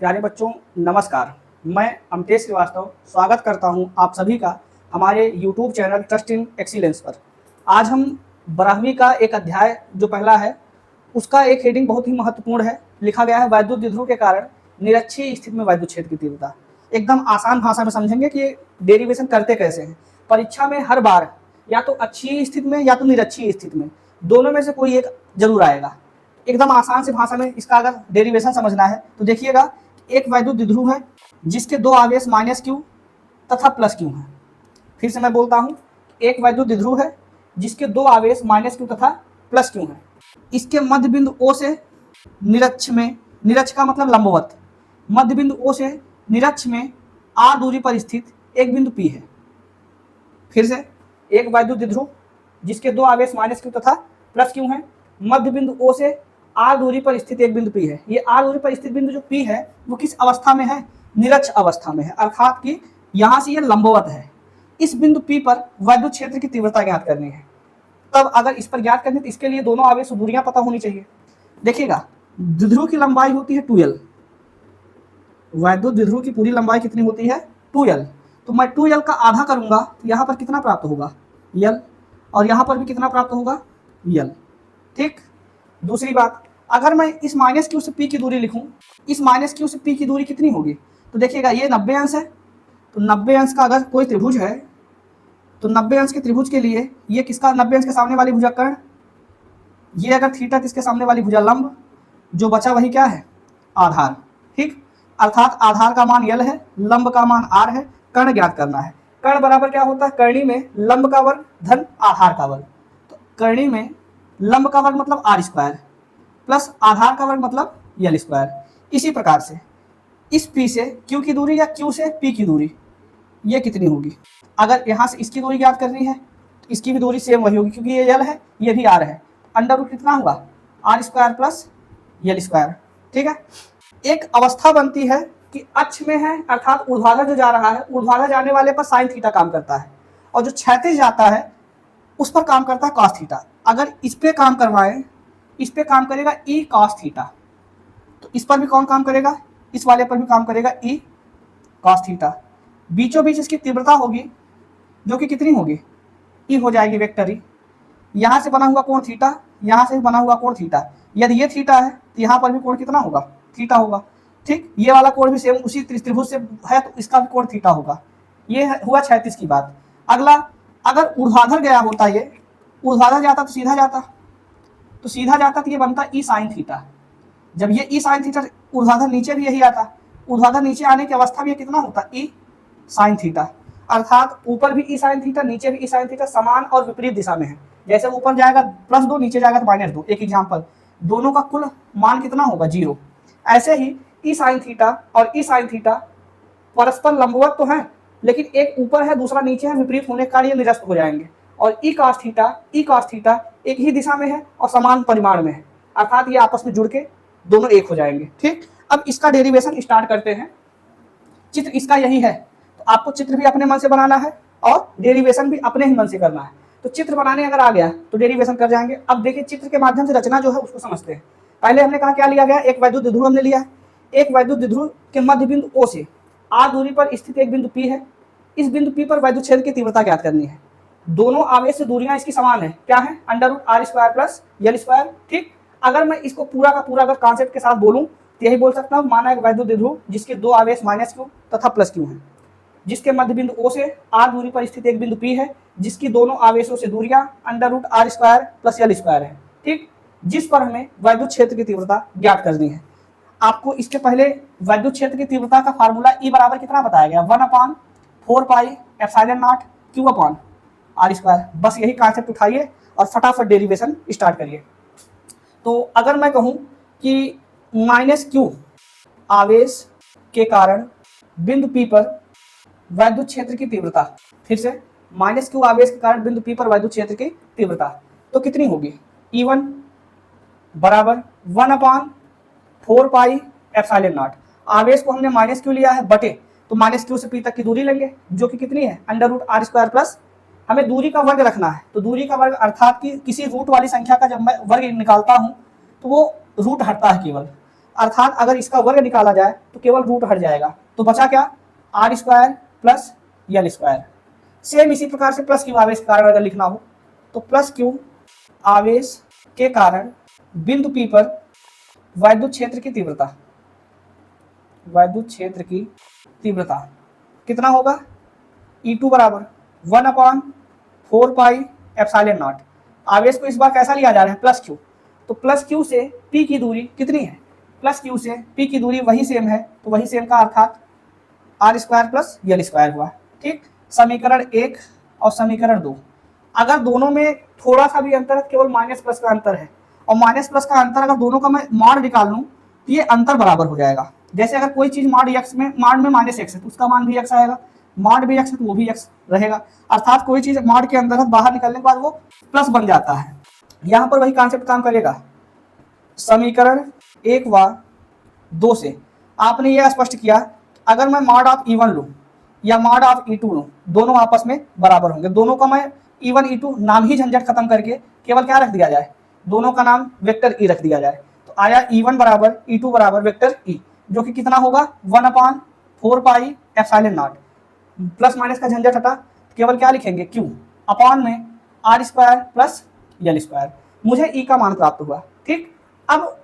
प्यारे बच्चों, नमस्कार। मैं अमतेश श्रीवास्तव स्वागत करता हूं आप सभी का हमारे YouTube channel trust in excellence पर। आज हम 12वीं का एक अध्याय जो पहला है उसका एक हेडिंग बहुत ही महत्वपूर्ण है। लिखा गया है वैद्युत द्विध्रुव के कारण निरक्षीय स्थिति में वैद्युत क्षेत्र की तीव्रता। एकदम आसान भाषा में समझेंगे कि डेरिवेशन करते कैसे हैं। परीक्षा में हर बार या तो अक्षीय स्थिति में या तो निरक्षीय स्थिति में, दोनों में से कोई एक जरूर आएगा। एकदम आसान सी भाषा में इसका अगर डेरिवेशन समझना है तो देखिएगा, एक वैद्युत द्विध्रुव है जिसके दो आवेश माइनस क्यू तथा प्लस क्यू हैं। फिर से मैं बोलता हूं, एक वैद्युत द्विध्रुव है जिसके दो आवेश माइनस क्यू तथा प्लस क्यू हैं। इसके मध्य बिंदु O से निरक्ष में, निरक्ष का मतलब लंबवत, मध्य बिंदु O से निरक्ष में r दूरी पर स्थित एक बिंदु P है। फिर से, एक वैद्युत द्विध्रुव जिसके दो आवेश माइनस क्यू तथा प्लस क्यू हैं, मध्य बिंदु O से r दूरी पर स्थित एक बिंदु P है। ये r दूरी पर स्थित बिंदु जो P है वो किस अवस्था में है? निरक्ष अवस्था में है, अर्थात कि यहाँ से ये लंबवत है। इस बिंदु P पर वैद्युत क्षेत्र की तीव्रता ज्ञात करनी है। तब अगर इस पर ज्ञात करनी तो इसके लिए दोनों आवेश दूरियां पता होनी चाहिए। देखिएगा, द्विध्रुव की लंबाई होती है 2l। वैद्युत द्विध्रुव की पूरी लंबाई कितनी होती है? 2l। तो मैं 2l का आधा करूंगा तो यहाँ पर कितना प्राप्त होगा? l। और यहाँ पर भी कितना प्राप्त होगा? l। ठीक। दूसरी बात, अगर मैं इस माइनस क्यू से P की दूरी लिखूं, इस माइनस क्यू से P की दूरी कितनी होगी? तो देखिएगा, ये 90 अंश है। तो 90 अंश का अगर कोई त्रिभुज है तो 90 अंश के त्रिभुज के लिए ये किसका 90 अंश के सामने वाली भुजा कर्ण, ये अगर थीटा किसके सामने वाली भुजा लंब, जो बचा वही क्या है? आधार। ठीक, अर्थात आधार का मान l है, लंब का मान r है, कर्ण ज्ञात करना है। कर्ण बराबर क्या होता है? कर्णी में लंब का वर्ग धन आधार का वर्ग। तो कर्णी में लंब का वर्ग मतलब r स्क्वायर प्लस आधार का वर्ग मतलब l स्क्वायर। इसी प्रकार से इस P से Q की दूरी या Q से P की दूरी ये कितनी होगी? अगर यहाँ से इसकी दूरी ज्ञात करनी है तो इसकी भी दूरी सेम वही होगी, क्योंकि ये l है ये भी r है। अंडर रूट कितना होगा? r square plus l square. ठीक है। एक अवस्था बनती है कि अक्ष में है, अर्थात ऊर्ध्वाधर जो जा रहा है, ऊर्ध्वाधर जाने वाले पर साइन थीटा काम करता है, और जो क्षैतिज जाता है उस पर काम करता है कॉस थीटा। अगर इस पे काम करवाएं, इस पे काम करेगा ई कॉस थीटा, तो इस पर भी कौन काम करेगा? इस वाले पर भी काम करेगा ई कॉस थीटा। बीचों बीच इसकी तीव्रता होगी जो कि कितनी होगी? ई हो जाएगी वेक्टर ई। यहाँ से बना हुआ कोण थीटा, यहाँ से भी बना हुआ कोण थीटा। यदि ये थीटा है तो यहाँ पर भी कोण कितना होगा? थीटा होगा। ठीक, ये वाला कोण भी सेम उसी त्रिभुज से है तो इसका भी कोण थीटा होगा। ये हुआ 36 की बात। अगला, अगर ऊर्ध्वाधर गया होता, ये ऊर्ध्वाधर जाता तो सीधा जाता, तो सीधा जाता तो ये बनता ई साइन थीटा। जब ये ई साइन थीटा, ऊर्ध्वाधर नीचे भी यही आता, ऊर्ध्वाधर नीचे आने की अवस्था में ये कितना होता? ई साइन थीटा। अर्थात ऊपर भी ई साइन थीटा, नीचे भी ई साइन थीटा, समान और विपरीत दिशा में है। जैसे ऊपर जाएगा +2, नीचे जाएगा तो -2। एक एग्जाम्पल, दोनों का कुल मान कितना होगा? 0। ऐसे ही ई साइन थीटा और ई साइन थीटा परस्पर लंबवत तो हैं, लेकिन एक ऊपर है दूसरा नीचे है, विपरीत होने के कारण ये निरस्त हो जाएंगे। और ई कॉस थीटा एक ही दिशा में है और समान परिमाण में है, अर्थात ये आपस में जुड़ के दोनों एक हो जाएंगे। ठीक, अब इसका डेरिवेशन स्टार्ट करते हैं। चित्र इसका यही है, तो आपको चित्र भी अपने मन से बनाना है और डेरिवेशन भी अपने ही मन से करना है। तो चित्र बनाने अगर आ गया तो डेरिवेशन कर जाएंगे। अब देखिए, चित्र के माध्यम से रचना जो है उसको समझते हैं। पहले हमने कहा क्या लिया गया? एक वैद्युत द्विध्रुव हमने लिया है। एक वैद्युत द्विध्रुव के मध्य बिंदु O से r दूरी पर स्थित एक बिंदु P है। इस बिंदु P पर वैद्युत क्षेत्र की तीव्रता ज्ञात करनी है। दोनों आवेश से दूरियां इसकी समान है, क्या है? √r square plus l square. ठीक, अगर मैं इसको पूरा का पूरा अगर कॉन्सेप्ट के साथ बोलूं तो यही बोल सकता हूं, माना एक वैद्युत द्विध्रुव जिसके दो आवेश -q तथा +q हैं, जिसके मध्य बिंदु O से r दूरी पर स्थित एक बिंदु P है, जिसकी दोनों आवेशों से दूरियां √r square plus l square है। ठीक, जिस पर हमें वैद्युत क्षेत्र की तीव्रता ज्ञात करनी है। आपको इसके पहले वैद्युत क्षेत्र की तीव्रता का फार्मूला E बराबर कितना बताया गया? 1/4πε0 Q/r स्क्वायर। बस यही कॉन्सेप्ट उठाइए और फटाफट डेरिवेशन स्टार्ट करिए। तो अगर मैं कहूं कि -q आवेश के कारण बिंदु P पर वैद्युत क्षेत्र की तीव्रता, फिर से -q आवेश के कारण बिंदु P पर वैद्युत क्षेत्र की तीव्रता तो कितनी होगी? E1 बराबर 1/4πε0। आवेश को हमने -q लिया है बटे, तो -q से P तक की दूरी लेंगे जो कि कितनी है? √r स्क्वायर प्लस, हमें दूरी का वर्ग रखना है, तो दूरी का वर्ग अर्थात कि किसी रूट वाली संख्या का जब मैं वर्ग निकालता हूं तो वो रूट हटता है केवल। अर्थात अगर इसका वर्ग निकाला जाए तो केवल रूट हट जाएगा, तो बचा क्या, R square plus L square. Same इसी प्रकार से प्लस क्यू आवेश के कारण अगर लिखना हो तो प्लस क्यू आवेश के कारण बिंदु P पर वैद्युत क्षेत्र की तीव्रता, वैद्युत क्षेत्र की तीव्रता कितना होगा, E2 बराबर 1/4 पाई एप्सिलॉन नॉट। आवेश को इस बार कैसा लिया जा रहा है, प्लस क्यू, तो प्लस क्यू से P की दूरी कितनी है, प्लस क्यू से P की दूरी वही सेम है, तो वही सेम का अर्थात R square plus L square हुआ। ठीक, समीकरण 1 और समीकरण 2, अगर दोनों में थोड़ा सा भी अंतर है, केवल माइनस प्लस का अंतर है, और माइनस प्लस का अंतर अगर दोनों का मैं मॉड निकाल लूँ तो ये अंतर बराबर हो जाएगा। जैसे अगर कोई चीज मॉड एक्स में, मॉड में माइनस एक्स है तो उसका मान भी एक्स आएगा, मॉड भी एक्स है तो वो भी एक्स रहेगा, अर्थात कोई चीज मॉड के अंदर है बाहर निकलने के बाद वो प्लस बन जाता है। यहाँ पर वही कॉन्सेप्ट काम करेगा। समीकरण 1 व 2 से आपने ये स्पष्ट किया, अगर मैं मॉड ऑफ E1 लूँ या मॉड ऑफ E2 लूँ, दोनों आपस में बराबर होंगे। दोनों का मैं E1 E2 नाम ही झंझट खत्म करके केवल क्या रख दिया जाए, दोनों का नाम वेक्टर E रख दिया जाए, तो आया E1 बराबर E2 बराबर वेक्टर E, जो कि कितना होगा 1/4 pi epsilon naught. Plus minus का झंझट हटा, केवल क्या लिखेंगे, Q अपॉन में R square plus L square. मुझे E का मान प्राप्त हुआ। ठीक, अब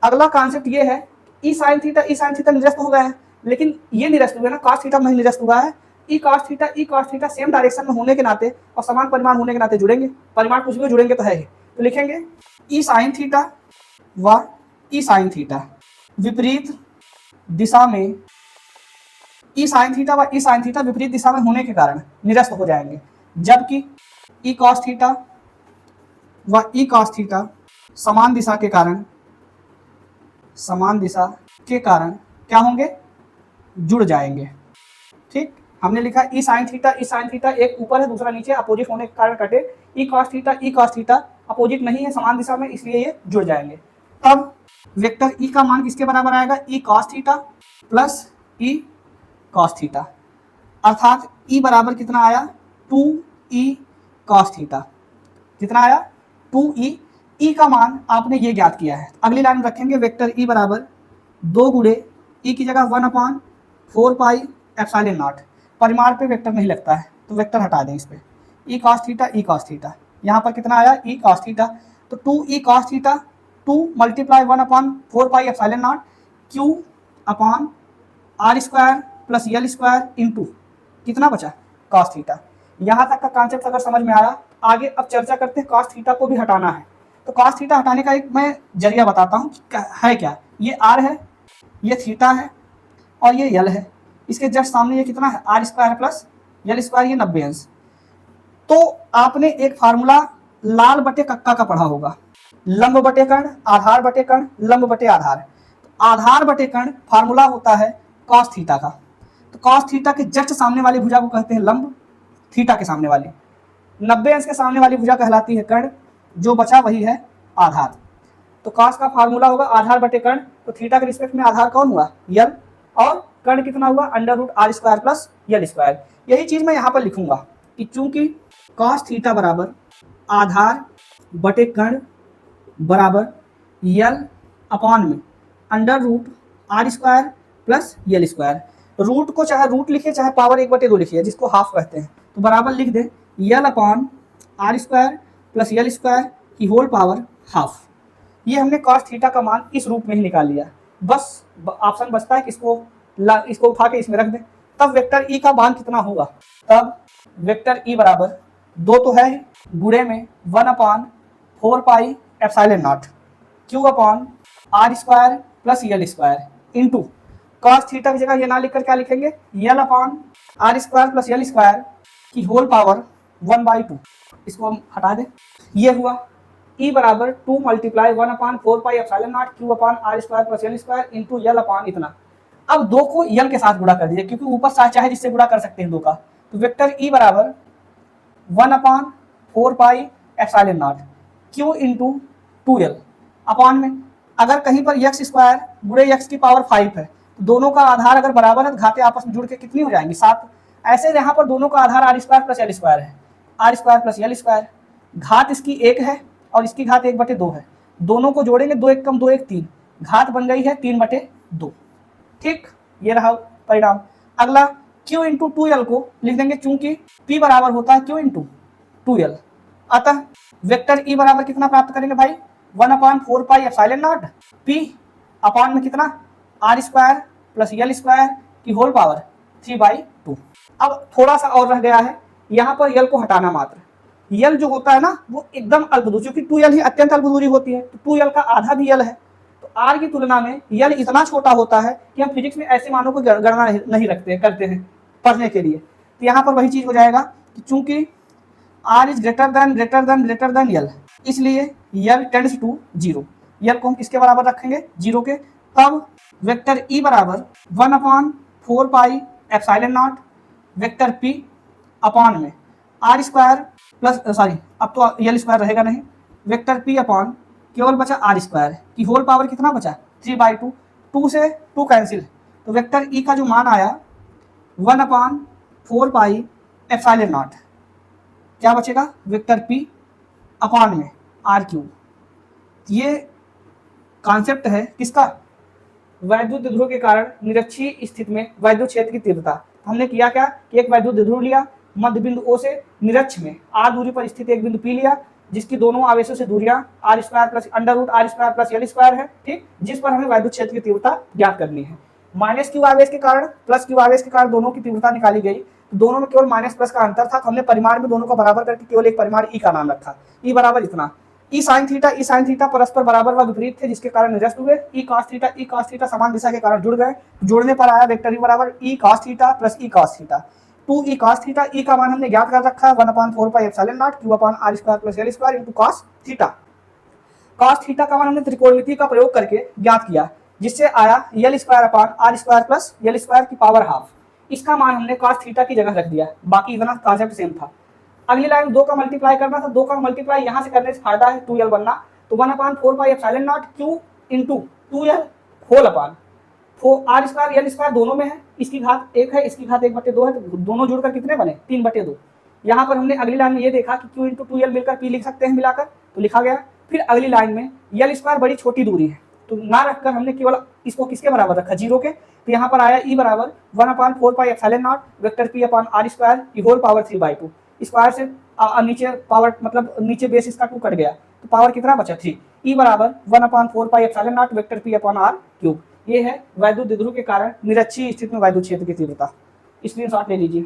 अगला कॉन्सेप्ट ये है, ई साइन थीटा निरस्त हो गया है, लेकिन ये निरस्त हुआ है ना, कॉस थीटा में निरस्त हुआ है। E cos theta same direction में होने के नाते और समान परिमाण होने के नाते जुड़ेंगे, परिमाण कुछ भी जुड़ेंगे तो है ही, तो लिखेंगे ई साइन थीटा व ई साइन थीटा विपरीत दिशा में, ई साइन थीटा व ई साइन थीटा विपरीत दिशा में होने के कारण निरस्त हो जाएंगे, जबकि ई कॉस थीटा व ई कॉस थीटा समान दिशा के कारण, समान दिशा के कारण क्या होंगे, जुड़ जाएंगे। ठीक, हमने लिखा ई साइन थीटा एक ऊपर है दूसरा नीचे, अपोजिट होने के कारण कटे, ई कॉस थीटा अपोजिट नहीं है समान दिशा में, इसलिए ये जुड़ जाएंगे। तब वेक्टर ई का मान किसके बराबर आएगा, E cos theta plus E cos theta, अर्थात ई बराबर कितना आया 2e कॉस थीटा, कितना आया 2e। ई का मान आपने ये ज्ञात किया है, अगली लाइन रखेंगे वेक्टर ई बराबर 2 गुणे ई की जगह 1/4 पाई एप्सिलॉन नॉट। परिमाण पे वेक्टर नहीं लगता है तो वेक्टर हटा दें इस पे, ई कॉस थीटा यहाँ पर कितना आया ई कॉस थीटा, तो 2e cos theta 2 multiply 1/4 pi epsilon not Q upon R square plus L square into कितना बचा कॉस थीटा। यहाँ तक का कॉन्सेप्ट अगर समझ में आया, आगे अब चर्चा करते हैं कॉस थीटा को भी हटाना है। तो कॉस थीटा हटाने का एक मैं जरिया बताता हूँ है क्या, ये आर है, ये थीटा है और ये यल है, इसके जस्ट सामने ये कितना है R square plus L square, ये 90 अंश। तो आपने एक फार्मूला लाल बटे कक्का का पढ़ा होगा, लंब बटे कर्ण आधार बटे कर्ण लंब बटे आधार। आधार बटे कर्ण फार्मूला होता है कॉस थीटा का, तो कॉस थीटा के जस्ट सामने वाली भुजा को कहते हैं लंब, थीटा के सामने वाली 90 अंश के सामने वाली भुजा कहलाती है कर्ण, जो बचा वही है आधार। तो कॉस का फार्मूला होगा आधार बटे कर्ण, तो थीटा के रिस्पेक्ट में आधार कौन हुआ यल, और कर्ण कितना हुआ √r square plus L square. यही चीज मैं यहाँ पर लिखूंगा कि चूंकि कॉस थीटा बराबर आधार बटे कर्ण बराबर यल अपॉन में √r square plus L square, root को चाहे रूट लिखिए चाहे पावर 1/2 लिखिए, जिसको हाफ कहते हैं, तो बराबर लिख दे L upon R square plus L square की होल पावर हाफ। ये हमने कॉस थीटा का मान इस रूप में ही निकाल लिया, बस ऑप्शन बचता है कि इसको उठा के इसमें रख दें। तब वेक्टर ई का मान कितना होगा, तब वेक्टर ई बराबर 2 तो है ही, गुणे में 1/4 pi epsilon not Q upon R square plus L square into cos theta की जगह ये ना लिखकर क्या लिखेंगे L upon R square plus L square की होल पावर 1/2, इसको हम हटा दें। ये हुआ ई बराबर 2 multiply 1/4 pi epsilon not Q upon R square plus L square into L upon इतना। अब 2 को यल के साथ गुणा कर दीजिए, क्योंकि ऊपर चाहे जिससे गुणा कर सकते हैं 2 का, तो वेक्टर ई बराबर 1/4 pi epsilon not Q into 2l upon में, अगर कहीं पर x स्क्वायर गुणे x की पावर 5 है, तो दोनों का आधार अगर बराबर है तो घातें आपस में जुड़ के कितनी हो जाएंगी 7। ऐसे यहाँ पर दोनों का आधार R square plus L square है, R square plus L square, घात इसकी 1 है और इसकी घात 1/2 है, दोनों को जोड़ेंगे 2 1 कम 2 1 3, घात बन गई है 3/2। ठीक, ये रहा परिणाम। अगला Q इंटू 2L को लिख देंगे, चूंकि P बराबर होता है Q इंटू 2L, अतः वेक्टर E बराबर कितना प्राप्त करेंगे भाई, 1/4 pi epsilon not P upon में कितना R square plus L square की होल पावर 3/2। अब थोड़ा सा और रह गया है, यहाँ पर L को हटाना मात्र। L जो होता है ना वो एकदम अल्प दूरी, क्योंकि 2L ही अत्यंत अल्प दूरी होती है, तो 2L का आधा भी L है, तो R की तुलना में L इतना छोटा होता है कि हम फिजिक्स में ऐसे मानों को गणना नहीं रखते करते हैं पढ़ने के लिए। तो यहाँ पर वही चीज हो जाएगा कि चूंकि R is greater than L, इसलिए L टेंड्स टू 0। L को हम किसके बराबर रखेंगे, 0 के। तब वेक्टर E बराबर 1/4 pi epsilon not vector P upon में R स्क्वायर प्लस अब तो L स्क्वायर रहेगा नहीं, वेक्टर P अपॉन केवल बचा R स्क्वायर की होल पावर कितना बचा 3/2। 2 से 2 कैंसिल, तो वेक्टर E का जो मान आया 1/4 पाई एप्सिलॉन नॉट, क्या बचेगा वेक्टर P अपॉन में R3। ये कॉन्सेप्ट है किसका, वैद्युत द्विध्रुव के कारण निरक्षीय स्थिति में वैद्युत क्षेत्र की तीव्रता। हमने किया क्या कि एक वैद्युत द्विध्रुव लिया, मध्य बिंदु O से निरक्ष में R दूरी पर स्थित एक बिंदु P लिया, जिसकी दोनों आवेशों से दूरियां R square plus √R square plus L square है, ठीक, जिस पर हमें वैद्युत क्षेत्र की तीव्रता ज्ञात करनी है। -Q आवेश के कारण प्लस Q आवेश के कारण दोनों की तीव्रता निकाली गई, तो दोनों में केवल माइनस प्लस का अंतर था, तो हमने परिमाण में दोनों का बराबर करके केवल एक परिमाण E का नाम रखा। E बराबर इतना, E sin थीटा परस्पर बराबर व विपरीत थे, जिसके कारण निरस्त हुए। E cos थीटा समान दिशा के कारण जुड़ गए, जुड़ने पर आया वेक्टर E बराबर E cos theta plus E cos theta. 2E cos theta, E का मान हमने ज्ञात कर रखा है 1/4 pi epsilon naught Q upon R square plus L square into cos theta. cos theta का मान हमने त्रिकोणमिति का प्रयोग करके ज्ञात किया, जिससे आया L square upon R square plus L square की पावर हाफ। इसका मान हमने cos थीटा की जगह रख दिया, बाकी इतना कॉन्सेप्ट सेम था। अगली लाइन 2 का मल्टीप्लाई करना था, 2 का मल्टीप्लाई यहाँ से करने से फायदा है 2L बनना, तो 1/4 pi epsilon naught Q into 2L whole upon R square L square दोनों में है, इसकी घात 1 है, इसकी घात 1/2 है, तो दोनों जुड़कर कितने बने 3/2। यहाँ पर हमने अगली लाइन में ये देखा कि Q इंटू 2L मिलकर P लिख सकते हैं मिलाकर, तो लिखा गया। फिर अगली लाइन में L स्क्वायर बड़ी छोटी दूरी है, तो ना रखकर हमने केवल इसको किसके बराबर रखा 0 के, तो यहाँ पर आया E बराबर 1/4 pi epsilon not vector P upon R square की होल पावर 3/2। स्क्वायर से नीचे पावर मतलब नीचे बेस इसका 2 कट गया, तो पावर कितना बचा 3। E बराबर 1/4 pi epsilon not vector P upon R cube. ये है वैद्युत द्विध्रुव के कारण निरक्षीय स्थिति में वैद्युत क्षेत्र की तीव्रता। स्क्रीनशॉट ले लीजिए।